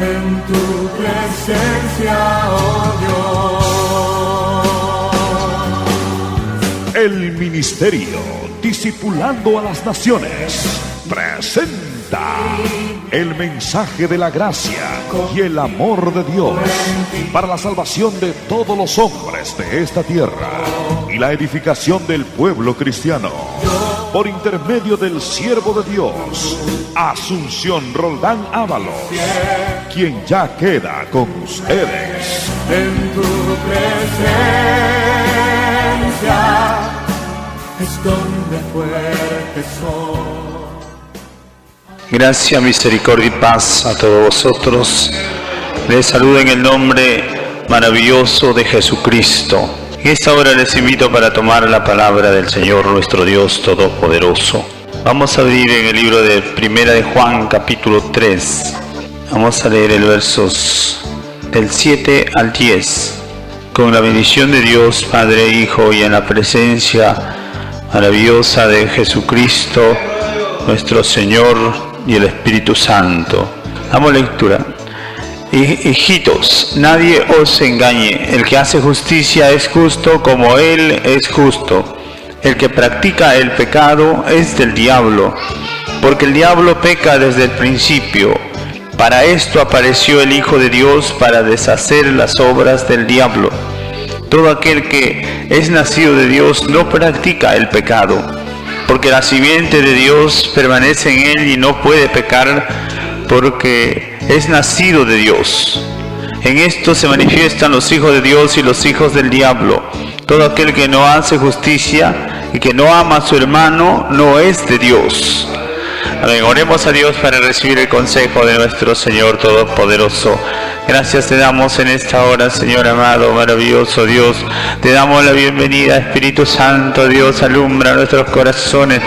en tu presencia, oh Dios. El ministerio Discipulando a las Naciones presenta el mensaje de la gracia y el amor de Dios para la salvación de todos los hombres de esta tierra y la edificación del pueblo cristiano, por intermedio del siervo de Dios, Asunción Roldán Ábalos, quien ya queda con ustedes. En tu presencia es donde fuerte soy. Gracia, misericordia y paz a todos vosotros. Les saludo en el nombre maravilloso de Jesucristo. En esta hora les invito para tomar la palabra del Señor nuestro Dios Todopoderoso. Vamos a abrir en el libro de Primera de Juan, capítulo 3. Vamos a leer el versos del 7 al 10. Con la bendición de Dios, Padre e Hijo, y en la presencia maravillosa de Jesucristo, nuestro Señor, y el Espíritu Santo. Damos lectura. Hijitos, nadie os engañe. El que hace justicia es justo como Él es justo. El que practica el pecado es del diablo, porque el diablo peca desde el principio. Para esto apareció el Hijo de Dios, para deshacer las obras del diablo. Todo aquel que es nacido de Dios no practica el pecado, porque la simiente de Dios permanece en él y no puede pecar, porque es nacido de Dios. En esto se manifiestan los hijos de Dios y los hijos del diablo. Todo aquel que no hace justicia y que no ama a su hermano no es de Dios. Amén. Oremos a Dios para recibir el consejo de nuestro Señor Todopoderoso. Gracias te damos en esta hora, Señor amado, maravilloso Dios. Te damos la bienvenida, Espíritu Santo. Dios, alumbra nuestros corazones,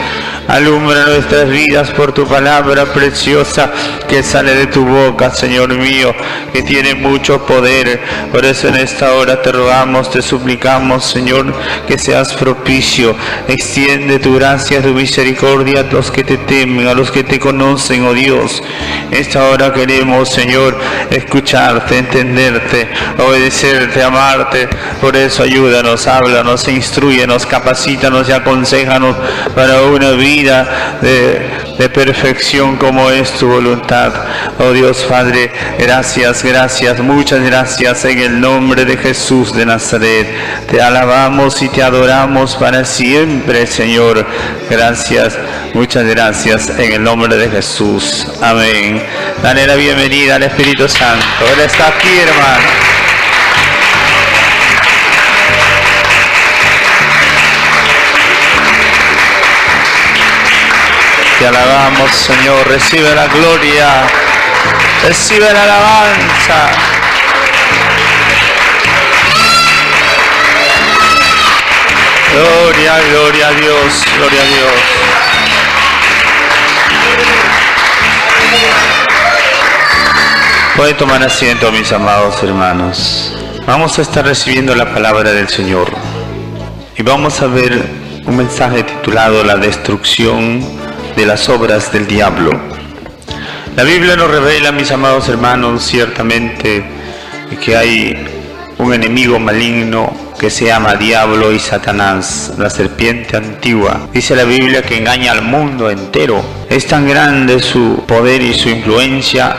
alumbra nuestras vidas por tu palabra preciosa que sale de tu boca, Señor mío, que tiene mucho poder. Por eso en esta hora te rogamos, te suplicamos, Señor, que seas propicio. Extiende tu gracia, tu misericordia a los que te temen, a los que te conocen, oh Dios. En esta hora queremos, Señor, escucharte, entenderte, obedecerte, amarte. Por eso ayúdanos, háblanos, instrúyenos, capacítanos y aconséjanos para una vida de perfección como es tu voluntad. Oh Dios Padre, gracias, gracias, muchas gracias en el nombre de Jesús de Nazaret. Te alabamos y te adoramos para siempre, Señor. Gracias, muchas gracias en el nombre de Jesús. Amén. Dale la bienvenida al Espíritu Santo. Él está aquí, hermano. Te alabamos, Señor. Recibe la gloria, recibe la alabanza. Gloria, gloria a Dios, gloria a Dios. Pueden tomar asiento, mis amados hermanos. Vamos a estar recibiendo la palabra del Señor y vamos a ver un mensaje titulado La destrucción de las obras del diablo. La Biblia nos revela, mis amados hermanos, ciertamente que hay un enemigo maligno que se llama Diablo y Satanás, la serpiente antigua. Dice la Biblia que engaña al mundo entero. Es tan grande su poder y su influencia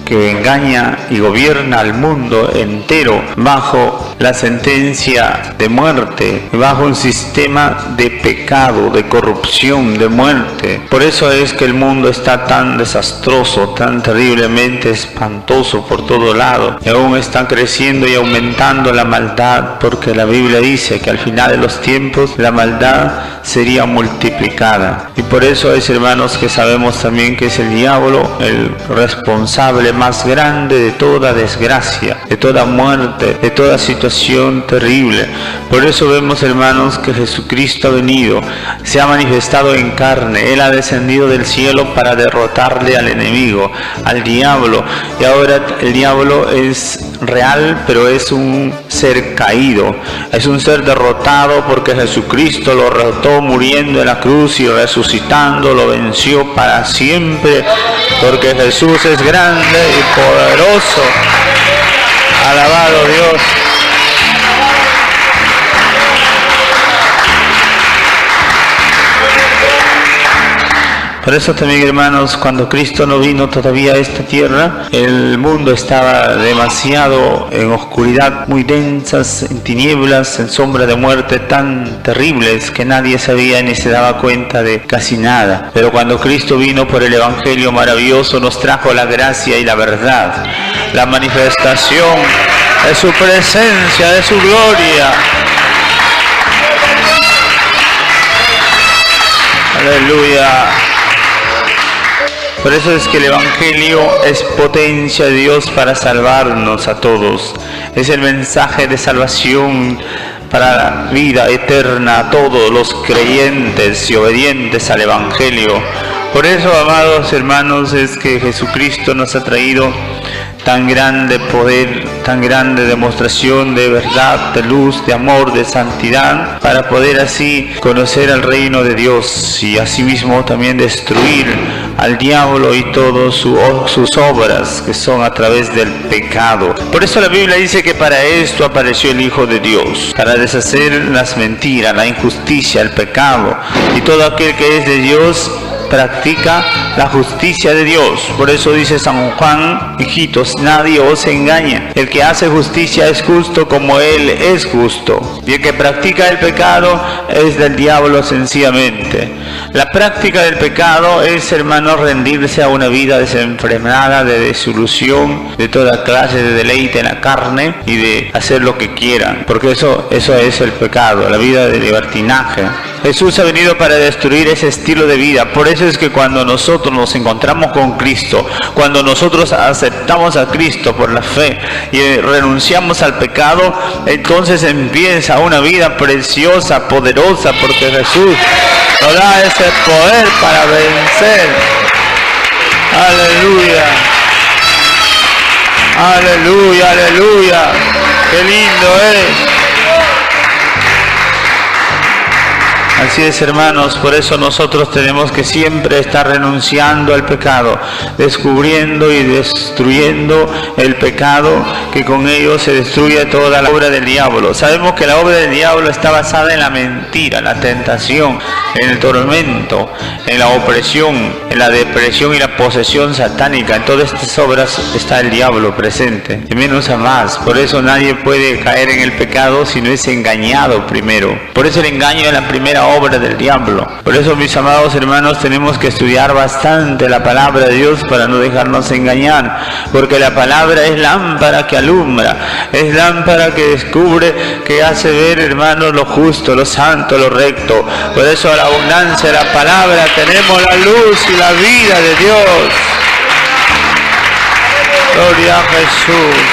que engaña y gobierna al mundo entero bajo la sentencia de muerte, bajo un sistema de pecado, de corrupción, de muerte. Por eso es que el mundo está tan desastroso, tan terriblemente espantoso por todo lado. Y aún está creciendo y aumentando la maldad, porque la Biblia dice que al final de los tiempos la maldad sería multiplicada. Y por eso es, hermanos, que sabemos también que es el diablo el responsable más grande de toda desgracia, de toda muerte, de toda situación terrible. Por eso vemos, hermanos, que Jesucristo ha venido, se ha manifestado en carne. Él ha descendido del cielo para derrotarle al enemigo, al diablo. Y ahora el diablo es real, pero es un ser caído, es un ser derrotado, porque Jesucristo lo derrotó muriendo en la cruz y resucitando, lo venció para siempre porque Jesús es grande y poderoso. Alabado Dios. Por eso también, hermanos, cuando Cristo no vino todavía a esta tierra, el mundo estaba demasiado en oscuridad, muy densas, en tinieblas, en sombra de muerte tan terribles que nadie sabía ni se daba cuenta de casi nada. Pero cuando Cristo vino por el Evangelio maravilloso, nos trajo la gracia y la verdad, la manifestación de su presencia, de su gloria. Aleluya. Por eso es que el Evangelio es potencia de Dios para salvarnos a todos. Es el mensaje de salvación para la vida eterna a todos los creyentes y obedientes al Evangelio. Por eso, amados hermanos, es que Jesucristo nos ha traído tan grande poder, tan grande demostración de verdad, de luz, de amor, de santidad, para poder así conocer al reino de Dios y asimismo también destruir al diablo y todas sus obras que son a través del pecado. Por eso la Biblia dice que para esto apareció el Hijo de Dios, para deshacer las mentiras, la injusticia, el pecado, y todo aquel que es de Dios practica la justicia de Dios. Por eso dice San Juan: hijitos, nadie os engañe. El que hace justicia es justo como Él es justo. Y el que practica el pecado es del diablo sencillamente. La práctica del pecado es, hermanos, rendirse a una vida desenfrenada de desilusión, de toda clase de deleite en la carne y de hacer lo que quieran. Porque eso es el pecado, la vida de libertinaje. Jesús ha venido para destruir ese estilo de vida. Por eso es que cuando nosotros nos encontramos con Cristo, cuando nosotros aceptamos a Cristo por la fe y renunciamos al pecado, entonces empieza una vida preciosa, poderosa, porque Jesús nos da ese poder para vencer. Aleluya. Aleluya, aleluya. Qué lindo es. Así es, hermanos, por eso nosotros tenemos que siempre estar renunciando al pecado, descubriendo y destruyendo el pecado, que con ello se destruye toda la obra del diablo. Sabemos que la obra del diablo está basada en la mentira, la tentación, en el tormento, en la opresión, en la depresión y la posesión satánica. En todas estas obras está el diablo presente, de menos a más. Por eso nadie puede caer en el pecado si no es engañado primero. Por eso el engaño es la primera obra del diablo. Por eso, mis amados hermanos, tenemos que estudiar bastante la palabra de Dios para no dejarnos engañar, porque la palabra es lámpara que alumbra, es lámpara que descubre, que hace ver, hermanos, lo justo, lo santo, lo recto. Por eso, a la abundancia de la palabra tenemos la luz y la vida de Dios. Gloria a Jesús.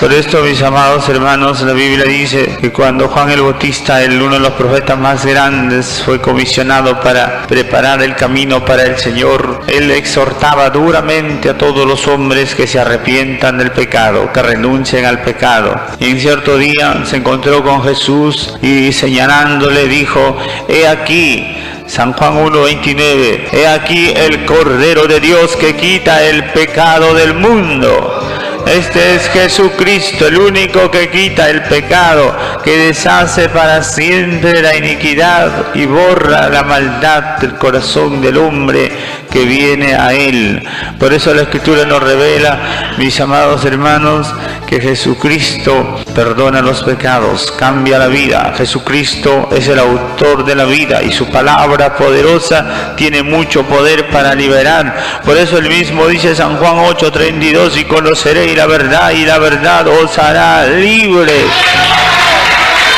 Por esto, mis amados hermanos, la Biblia dice que cuando Juan el Bautista, uno de los profetas más grandes, fue comisionado para preparar el camino para el Señor, él exhortaba duramente a todos los hombres que se arrepientan del pecado, que renuncien al pecado. Y en cierto día se encontró con Jesús y señalándole dijo: he aquí, San Juan 1:29, he aquí el Cordero de Dios que quita el pecado del mundo. Este es Jesucristo, el único que quita el pecado, que deshace para siempre la iniquidad y borra la maldad del corazón del hombre que viene a Él. Por eso la Escritura nos revela, mis amados hermanos, que Jesucristo perdona los pecados, cambia la vida. Jesucristo es el autor de la vida y su palabra poderosa tiene mucho poder para liberar. Por eso él mismo dice, San Juan 8:32, y conoceréis la verdad y la verdad os hará libres.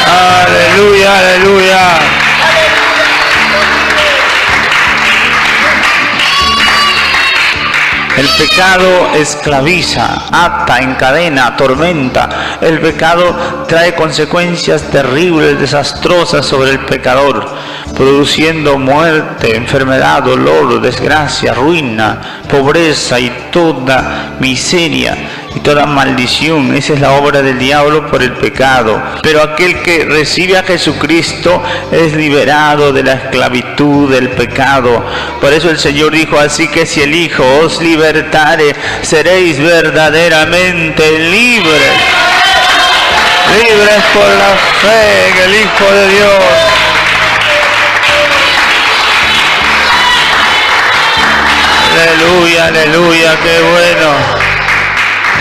Aleluya, aleluya. El pecado esclaviza, ata, encadena, atormenta. El pecado trae consecuencias terribles, desastrosas sobre el pecador, produciendo muerte, enfermedad, dolor, desgracia, ruina, pobreza y toda miseria. Y toda maldición. Esa es la obra del diablo por el pecado. Pero aquel que recibe a Jesucristo es liberado de la esclavitud del pecado. Por eso el Señor dijo: así que si el Hijo os libertare, seréis verdaderamente libres. Libres por la fe en el Hijo de Dios. Aleluya, aleluya, qué bueno.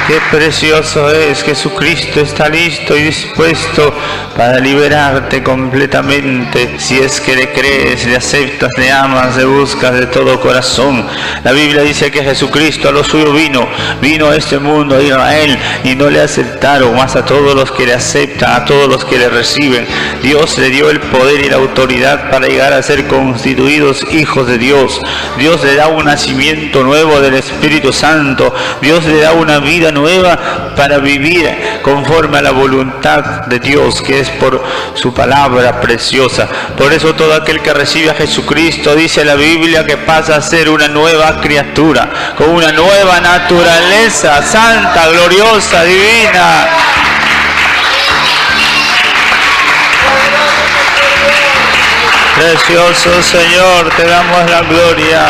Qué precioso es. Jesucristo está listo y dispuesto para liberarte completamente. Si es que le crees, le aceptas, le amas, le buscas de todo corazón. La Biblia dice que Jesucristo a lo suyo vino a este mundo, a Israel, y no le aceptaron. Más a todos los que le aceptan, a todos los que le reciben, Dios le dio el poder y la autoridad para llegar a ser constituidos hijos de Dios. Dios le da un nacimiento nuevo del Espíritu Santo. Dios le da una vida nueva para vivir conforme a la voluntad de Dios, que es por su palabra preciosa. Por eso todo aquel que recibe a Jesucristo, dice la Biblia, que pasa a ser una nueva criatura, con una nueva naturaleza santa, gloriosa, divina. Precioso Señor, te damos la gloria.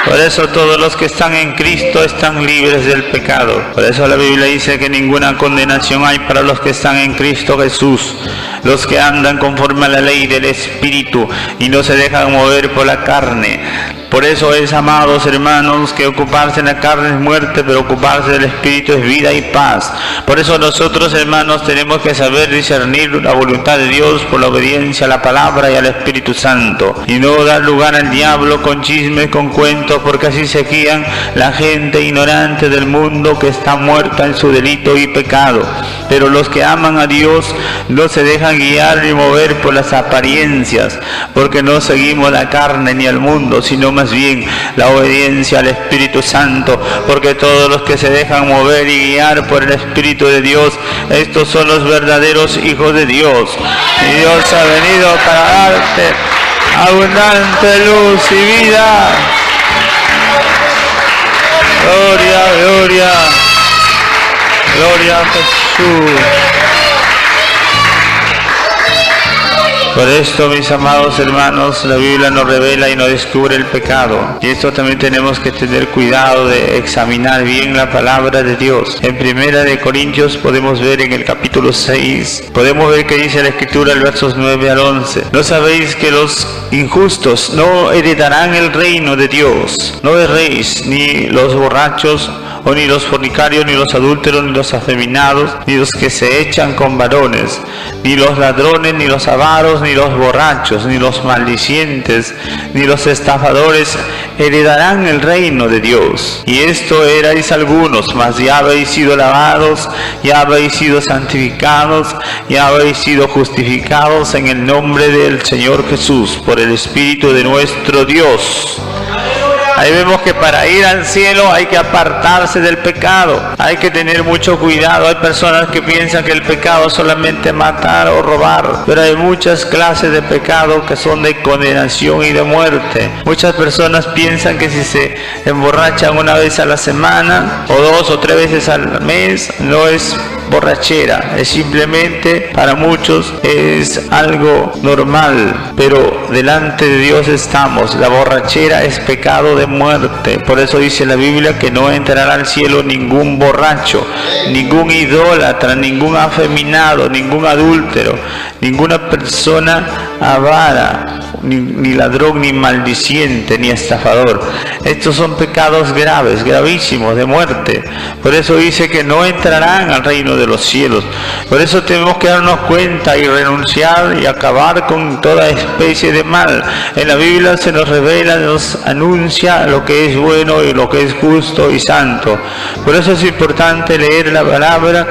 Por eso todos los que están en Cristo están libres del pecado. Por eso la Biblia dice que ninguna condenación hay para los que están en Cristo Jesús, los que andan conforme a la ley del Espíritu y no se dejan mover por la carne. Por eso es, amados hermanos, que ocuparse en la carne es muerte, pero ocuparse del Espíritu es vida y paz. Por eso nosotros, hermanos, tenemos que saber discernir la voluntad de Dios por la obediencia a la palabra y al Espíritu Santo, y no dar lugar al diablo con chismes, con cuentos, porque así se guían la gente ignorante del mundo que está muerta en su delito y pecado. Pero los que aman a Dios no se dejan guiar ni mover por las apariencias, porque no seguimos la carne ni al mundo, sino más bien la obediencia al Espíritu Santo, porque todos los que se dejan mover y guiar por el Espíritu de Dios, estos son los verdaderos hijos de Dios. Y Dios ha venido para darte abundante luz y vida. Gloria, gloria, gloria a Jesús. Por esto, mis amados hermanos, la Biblia nos revela y nos descubre el pecado. Y esto también tenemos que tener cuidado de examinar bien la palabra de Dios. En 1 Corintios podemos ver en el capítulo 6, podemos ver que dice la Escritura, el versos 9 al 11. ¿No sabéis que los injustos no heredarán el reino de Dios? No erréis, ni los borrachos, o ni los fornicarios, ni los adúlteros, ni los afeminados, ni los que se echan con varones, ni los ladrones, ni los avaros, ni los borrachos, ni los maldicientes, ni los estafadores heredarán el reino de Dios. Y esto erais algunos, mas ya habéis sido lavados, ya habéis sido santificados, ya habéis sido justificados en el nombre del Señor Jesús, por el Espíritu de nuestro Dios. Ahí vemos que para ir al cielo hay que apartarse del pecado, hay que tener mucho cuidado. Hay personas que piensan que el pecado es solamente matar o robar, pero hay muchas clases de pecado que son de condenación y de muerte. Muchas personas piensan que si se emborrachan una vez a la semana o 2 o 3 veces al mes no es borrachera, es simplemente, para muchos es algo normal, pero delante de Dios estamos. La borrachera es pecado de muerte. Por eso dice la Biblia que no entrará al cielo ningún borracho, ningún idólatra, ningún afeminado, ningún adúltero, ninguna persona avara, ni ladrón, ni maldiciente, ni estafador. Estos son pecados graves, gravísimos, de muerte. Por eso dice que no entrarán al reino de los cielos. Por eso tenemos que darnos cuenta y renunciar y acabar con toda especie de mal. En la Biblia se nos revela, nos anuncia lo que es bueno y lo que es justo y santo. Por eso es importante leer la palabra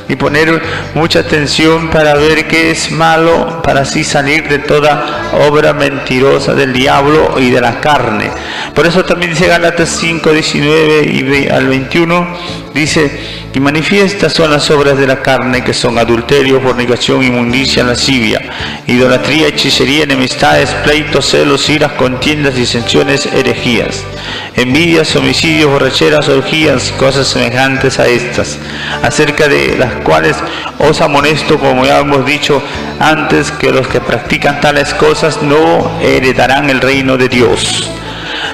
y poner mucha atención para ver qué es malo, para así salir de toda obra mentirosa del diablo y de la carne. Por eso también dice Gálatas 5:19 al 21, dice Y manifiestas son las obras de la carne, que son adulterio, fornicación, inmundicia, lascivia, idolatría, hechicería, enemistades, pleitos, celos, iras, contiendas, disensiones, herejías, envidias, homicidios, borracheras, orgías, cosas semejantes a estas, acerca de las cuales os amonesto, como ya hemos dicho antes, que los que practican tales cosas no heredarán el reino de Dios.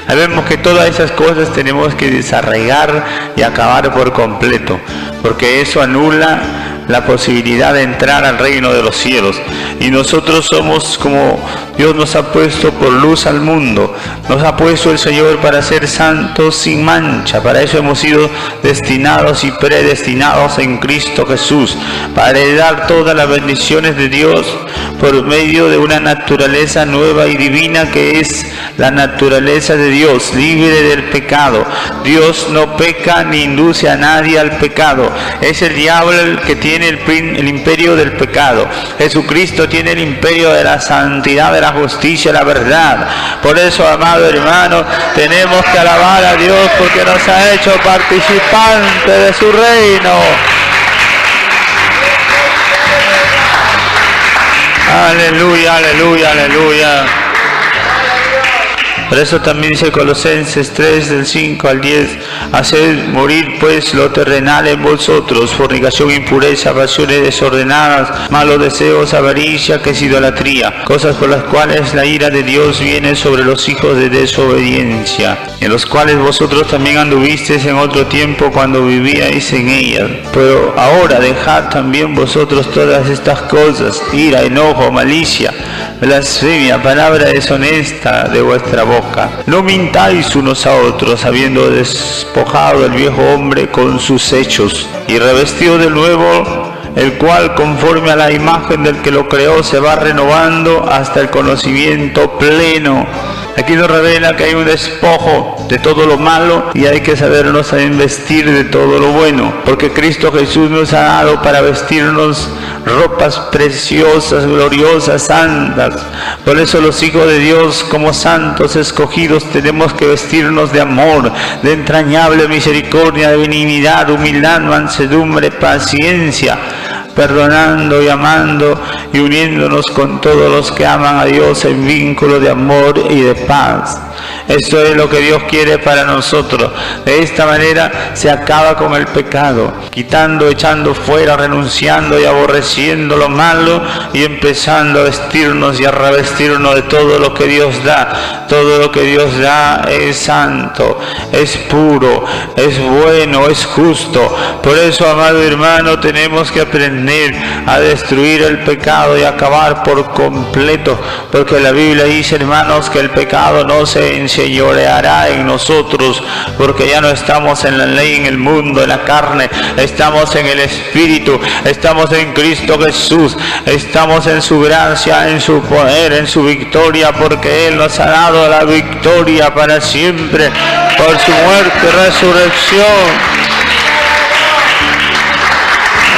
Sabemos que todas esas cosas tenemos que desarraigar y acabar por completo, porque eso anula la posibilidad de entrar al reino de los cielos. Y nosotros somos como Dios nos ha puesto por luz al mundo, nos ha puesto el Señor para ser santos sin mancha. Para eso hemos sido destinados y predestinados en Cristo Jesús, para heredar todas las bendiciones de Dios por medio de una naturaleza nueva y divina, que es la naturaleza de Dios, libre del pecado. Dios no peca ni induce a nadie al pecado. Es el diablo el que tiene el imperio del pecado. Jesucristo tiene el imperio de la santidad, de la justicia, la verdad. Por eso, amado hermano, tenemos que alabar a Dios, porque nos ha hecho participantes de su reino. Aleluya, aleluya, aleluya. Por eso también dice Colosenses 3, del 5 al 10, haced morir pues lo terrenal en vosotros, fornicación, impureza, pasiones desordenadas, malos deseos, avaricia, que es idolatría, cosas por las cuales la ira de Dios viene sobre los hijos de desobediencia, en los cuales vosotros también anduvisteis en otro tiempo cuando vivíais en ellas. Pero ahora dejad también vosotros todas estas cosas: ira, enojo, malicia, blasfemia, palabra deshonesta de vuestra boca. No mintáis unos a otros, habiendo despojado el viejo hombre con sus hechos y revestido del nuevo, el cual conforme a la imagen del que lo creó se va renovando hasta el conocimiento pleno. Aquí nos revela que hay un despojo de todo lo malo y hay que sabernos también vestir de todo lo bueno, porque Cristo Jesús nos ha dado para vestirnos ropas preciosas, gloriosas, santas. Por eso los hijos de Dios, como santos escogidos, tenemos que vestirnos de amor, de entrañable misericordia, de benignidad, humildad, mansedumbre, paciencia, perdonando y amando y uniéndonos con todos los que aman a Dios en vínculo de amor y de paz. Esto es lo que Dios quiere para nosotros. De esta manera se acaba con el pecado, quitando, echando fuera, renunciando y aborreciendo lo malo, y empezando a vestirnos y a revestirnos de todo lo que Dios da. Todo lo que Dios da es santo, es puro, es bueno, es justo. Por eso, amado hermano, tenemos que aprender a destruir el pecado y acabar por completo, porque la Biblia dice, hermanos, que el pecado no se enseñoreará en nosotros, porque ya no estamos en la ley, en el mundo, en la carne, estamos en el Espíritu, estamos en Cristo Jesús, estamos en su gracia, en su poder, en su victoria, porque Él nos ha dado la victoria para siempre por su muerte y resurrección.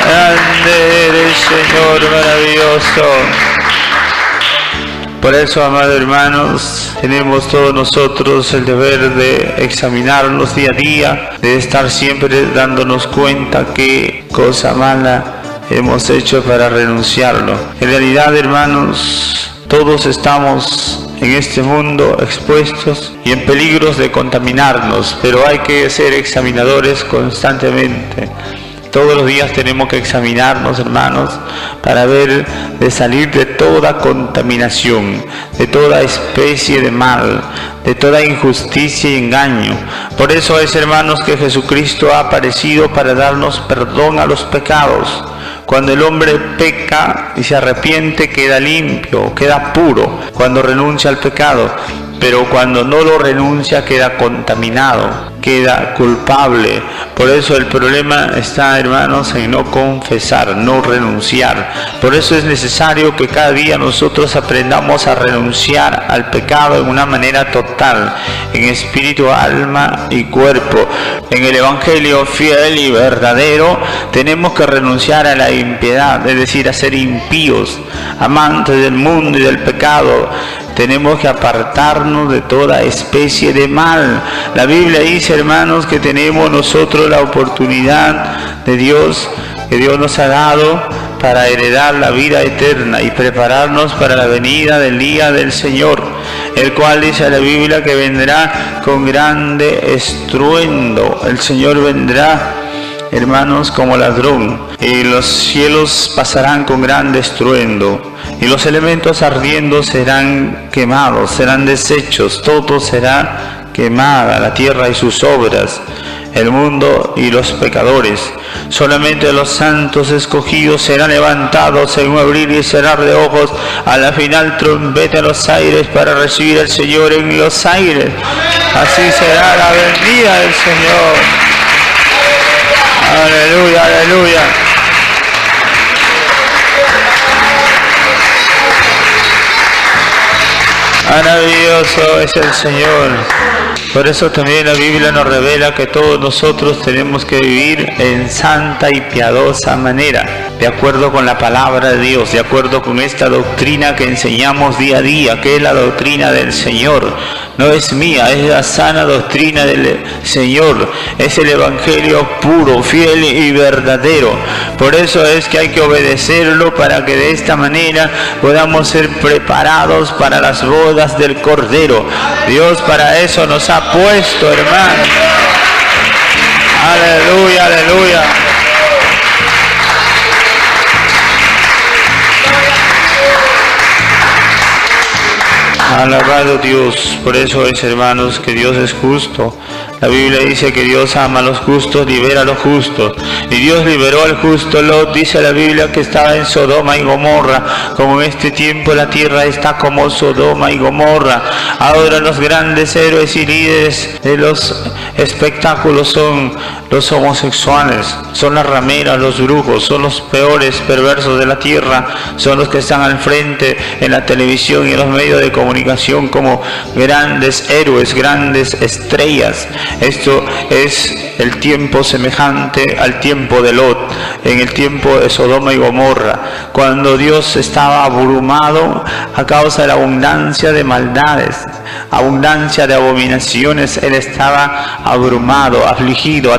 Grande eres, Señor, maravilloso. Por eso, amados hermanos, tenemos todos nosotros el deber de examinarnos día a día, de estar siempre dándonos cuenta qué cosa mala hemos hecho para renunciarlo. En realidad, hermanos, todos estamos en este mundo expuestos y en peligros de contaminarnos, pero hay que ser examinadores constantemente. Todos los días tenemos que examinarnos, hermanos, para ver de salir de toda contaminación, de toda especie de mal, de toda injusticia y engaño. Por eso es, hermanos, que Jesucristo ha aparecido para darnos perdón a los pecados. Cuando el hombre peca y se arrepiente, queda limpio, queda puro, cuando renuncia al pecado. Pero cuando no lo renuncia, queda contaminado, queda culpable. Por eso el problema está, hermanos, en no confesar, no renunciar. Por eso es necesario que cada día nosotros aprendamos a renunciar al pecado en una manera total, en espíritu, alma y cuerpo. En el Evangelio fiel y verdadero tenemos que renunciar a la impiedad, es decir, a ser impíos, amantes del mundo y del pecado, tenemos que apartarnos de toda especie de mal. La Biblia dice, hermanos, que tenemos nosotros la oportunidad de Dios, que Dios nos ha dado para heredar la vida eterna y prepararnos para la venida del día del Señor, el cual dice la Biblia que vendrá con grande estruendo. El Señor vendrá, hermanos, como ladrón, y los cielos pasarán con grande estruendo, y los elementos ardiendo serán quemados, serán deshechos, todo será quemada, la tierra y sus obras, el mundo y los pecadores. Solamente los santos escogidos serán levantados en un abrir y cerrar de ojos, a la final trompeta en los aires para recibir al Señor en los aires. Así será la venida del Señor. Aleluya, aleluya. Maravilloso es el Señor. Por eso también la Biblia nos revela que todos nosotros tenemos que vivir en santa y piadosa manera, de acuerdo con la palabra de Dios, de acuerdo con esta doctrina que enseñamos día a día, que es la doctrina del Señor. No es mía, es la sana doctrina del Señor, es el Evangelio puro, fiel y verdadero. Por eso es que hay que obedecerlo, para que de esta manera podamos ser preparados para las bodas del Cordero. Dios para eso nos ha puesto, hermano. Aleluya, aleluya. Alabado Dios. Por eso es, hermanos, que Dios es justo. La Biblia dice que Dios ama a los justos, libera a los justos. Y Dios liberó al justo Lot. Dice la Biblia que estaba en Sodoma y Gomorra. Como en este tiempo la tierra está como Sodoma y Gomorra. Ahora los grandes héroes y líderes de los espectáculos son los homosexuales, son las rameras, los brujos, son los peores perversos de la tierra, son los que están al frente en la televisión y en los medios de comunicación como grandes héroes, grandes estrellas. Esto es el tiempo semejante al tiempo de Lot, en el tiempo de Sodoma y Gomorra, cuando Dios estaba abrumado a causa de la abundancia de maldades, abundancia de abominaciones. Él estaba abrumado, afligido.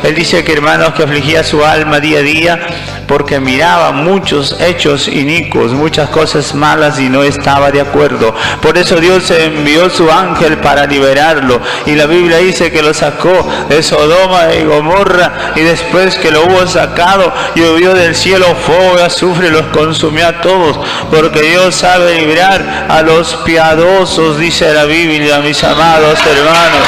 Él dice que, hermanos, que afligía su alma día a día porque miraba muchos hechos inicuos, muchas cosas malas, y no estaba de acuerdo. Por eso Dios envió su ángel para liberarlo, y la Biblia dice que lo sacó de Sodoma y Gomorra, y después que lo hubo sacado, llovió del cielo fuego y azufre, los consumió a todos, porque Dios sabe librar a los piadosos, dice la Biblia, mis amados hermanos.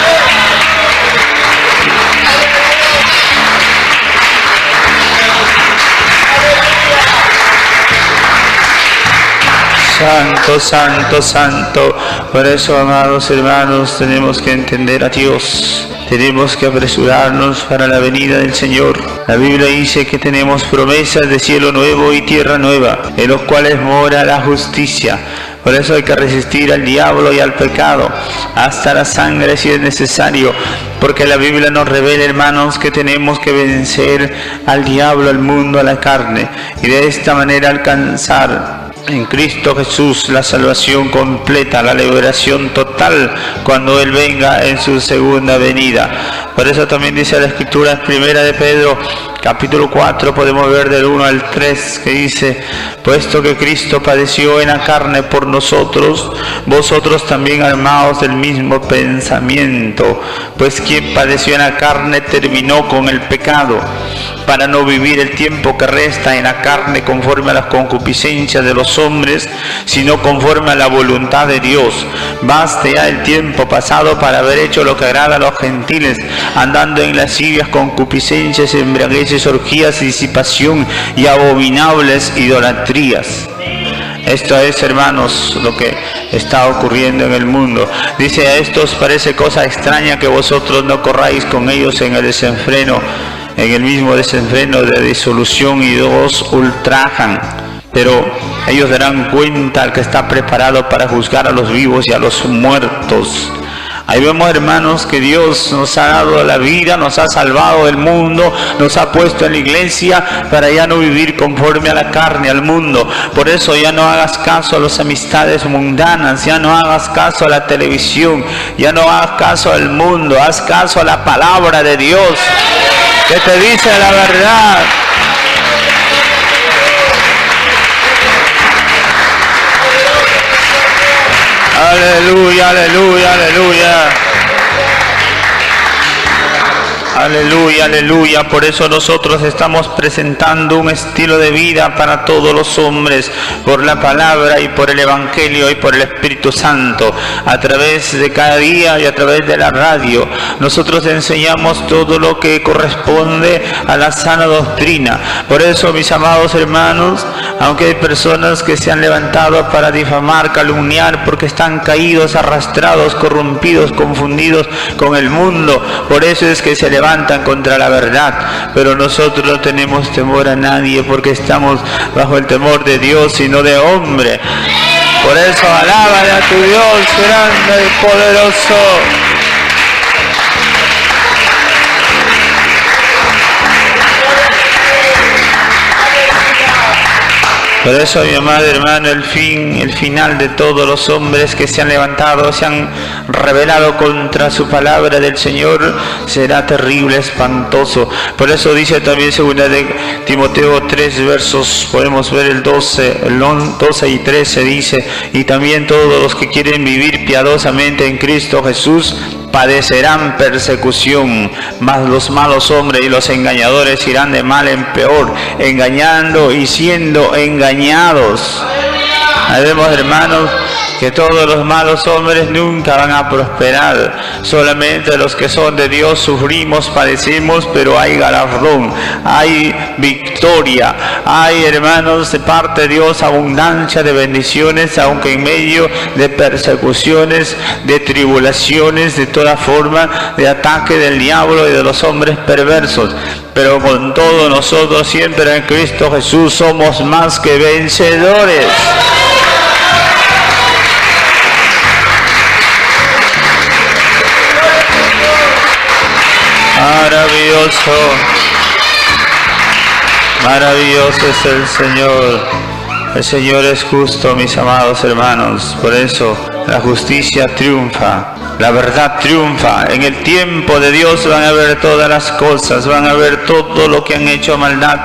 Santo, santo, santo. Por eso, amados hermanos, tenemos que entender a Dios. Tenemos que apresurarnos para la venida del Señor. La Biblia dice que tenemos promesas de cielo nuevo y tierra nueva, en los cuales mora la justicia. Por eso hay que resistir al diablo y al pecado, hasta la sangre si es necesario, porque la Biblia nos revela, hermanos, que tenemos que vencer al diablo, al mundo, a la carne, y de esta manera alcanzar en Cristo Jesús la salvación completa, la liberación total, cuando Él venga en su segunda venida. Por eso también dice la Escritura en Primera de Pedro, capítulo 4, podemos ver del 1 al 3, que dice: puesto que Cristo padeció en la carne por nosotros, vosotros también armaos del mismo pensamiento, pues quien padeció en la carne terminó con el pecado, para no vivir el tiempo que resta en la carne conforme a las concupiscencias de los hombres, sino conforme a la voluntad de Dios. Baste ya el tiempo pasado para haber hecho lo que agrada a los gentiles, andando en lascivias, concupiscencias, embriagueces, orgías, disipación y abominables idolatrías. Esto es, hermanos, lo que está ocurriendo en el mundo. Dice: a estos parece cosa extraña que vosotros no corráis con ellos en el desenfreno, en el mismo desenfreno de disolución, y os ultrajan. Pero ellos darán cuenta al que está preparado para juzgar a los vivos y a los muertos. Ahí vemos, hermanos, que Dios nos ha dado la vida, nos ha salvado del mundo, nos ha puesto en la iglesia para ya no vivir conforme a la carne, al mundo. Por eso ya no hagas caso a las amistades mundanas, ya no hagas caso a la televisión, ya no hagas caso al mundo, haz caso a la palabra de Dios, que te dice la verdad. Aleluya, aleluya, aleluya. Aleluya, aleluya. Por eso nosotros estamos presentando un estilo de vida para todos los hombres, por la palabra y por el Evangelio y por el Espíritu Santo, a través de cada día y a través de la radio. Nosotros enseñamos todo lo que corresponde a la sana doctrina. Por eso, mis amados hermanos, aunque hay personas que se han levantado para difamar, calumniar, porque están caídos, arrastrados, corrompidos, confundidos con el mundo, por eso es que se levantan contra la verdad. Pero nosotros no tenemos temor a nadie, porque estamos bajo el temor de Dios y no de hombre. Por eso alábale a tu Dios grande y poderoso. Por eso, mi amado hermano, el final de todos los hombres que se han levantado, se han rebelado contra su palabra del Señor, será terrible, espantoso. Por eso dice también 2 de Timoteo 3 versos, podemos ver el 12 y 13, dice: y también todos los que quieren vivir piadosamente en Cristo Jesús padecerán persecución, mas los malos hombres y los engañadores irán de mal en peor, engañando y siendo engañados. Ahí vemos, hermanos, que todos los malos hombres nunca van a prosperar. Solamente los que son de Dios sufrimos, padecemos, pero hay galardón, hay victoria, hay, hermanos, de parte de Dios abundancia de bendiciones, aunque en medio de persecuciones, de tribulaciones, de toda forma de ataque del diablo y de los hombres perversos. Pero con todo, nosotros siempre en Cristo Jesús somos más que vencedores. Maravilloso, maravilloso es el Señor. El Señor es justo, mis amados hermanos. Por eso la justicia triunfa, la verdad triunfa. En el tiempo de Dios van a ver todas las cosas, van a ver todo lo que han hecho maldad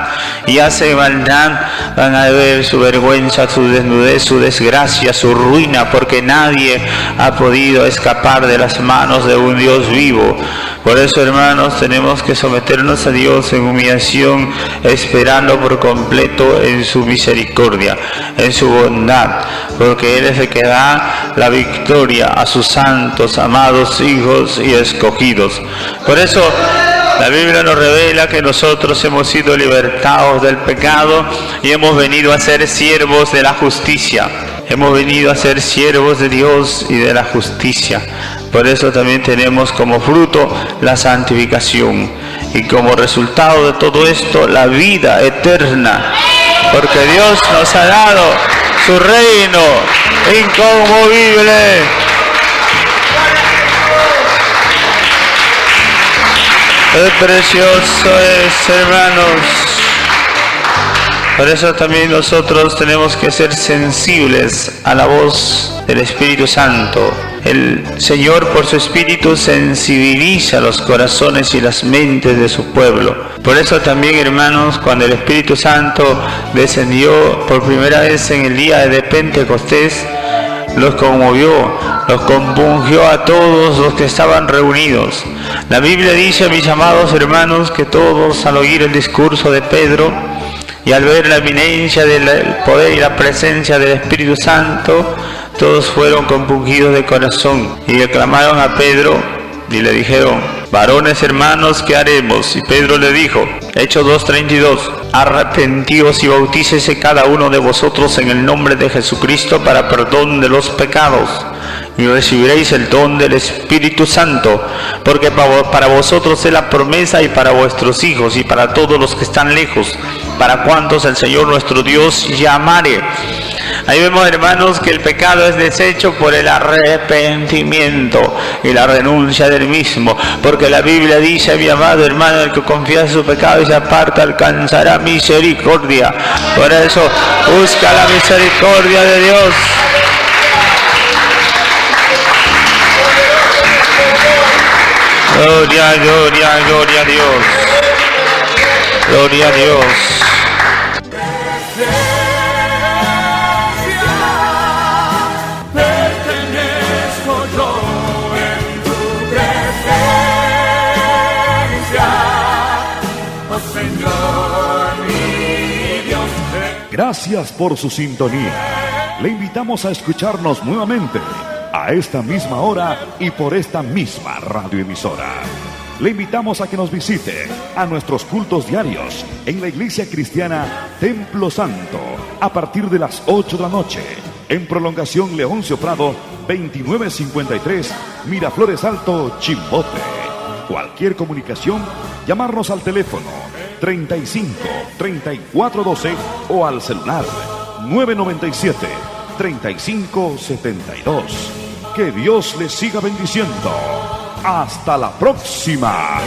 y hace maldad, van a ver su vergüenza, su desnudez, su desgracia, su ruina, porque nadie ha podido escapar de las manos de un Dios vivo. Por eso, hermanos, tenemos que someternos a Dios en humillación, esperando por completo en su misericordia, en su bondad, porque Él es el que da la victoria a sus santos, amados hijos y escogidos. Por eso la Biblia nos revela que nosotros hemos sido libertados del pecado y hemos venido a ser siervos de la justicia. Hemos venido a ser siervos de Dios y de la justicia. Por eso también tenemos como fruto la santificación y como resultado de todo esto la vida eterna, porque Dios nos ha dado su reino inconmovible. ¡Qué precioso es, hermanos! Por eso también nosotros tenemos que ser sensibles a la voz del Espíritu Santo. El Señor, por su Espíritu, sensibiliza los corazones y las mentes de su pueblo. Por eso también, hermanos, cuando el Espíritu Santo descendió por primera vez en el día de Pentecostés, los conmovió, los compungió a todos los que estaban reunidos. La Biblia dice, mis amados hermanos, que todos, al oír el discurso de Pedro y al ver la eminencia del poder y la presencia del Espíritu Santo, todos fueron compungidos de corazón y le clamaron a Pedro y le dijeron: varones hermanos, ¿qué haremos? Y Pedro le dijo, Hechos 2:32, arrepentíos y bautícese cada uno de vosotros en el nombre de Jesucristo para perdón de los pecados, y recibiréis el don del Espíritu Santo, porque para vosotros es la promesa, y para vuestros hijos y para todos los que están lejos, para cuantos el Señor nuestro Dios llamare. Ahí vemos, hermanos, que el pecado es deshecho por el arrepentimiento y la renuncia del mismo, porque la Biblia dice, mi amado hermano, el que confiesa su pecado y se aparta alcanzará misericordia. Por eso busca la misericordia de Dios. Gloria, gloria, gloria a Dios. Gloria a Dios. Pertenezco yo en tu presencia, oh Señor mi Dios. Gracias por su sintonía. Le invitamos a escucharnos nuevamente a esta misma hora y por esta misma radioemisora. Le invitamos a que nos visite a nuestros cultos diarios en la Iglesia Cristiana Templo Santo a partir de las 8 de la noche, en prolongación Leoncio Prado 2953, Miraflores Alto, Chimbote. Cualquier comunicación, llamarnos al teléfono 35 34 12 o al celular 997 35 72. Que Dios les siga bendiciendo. Hasta la próxima.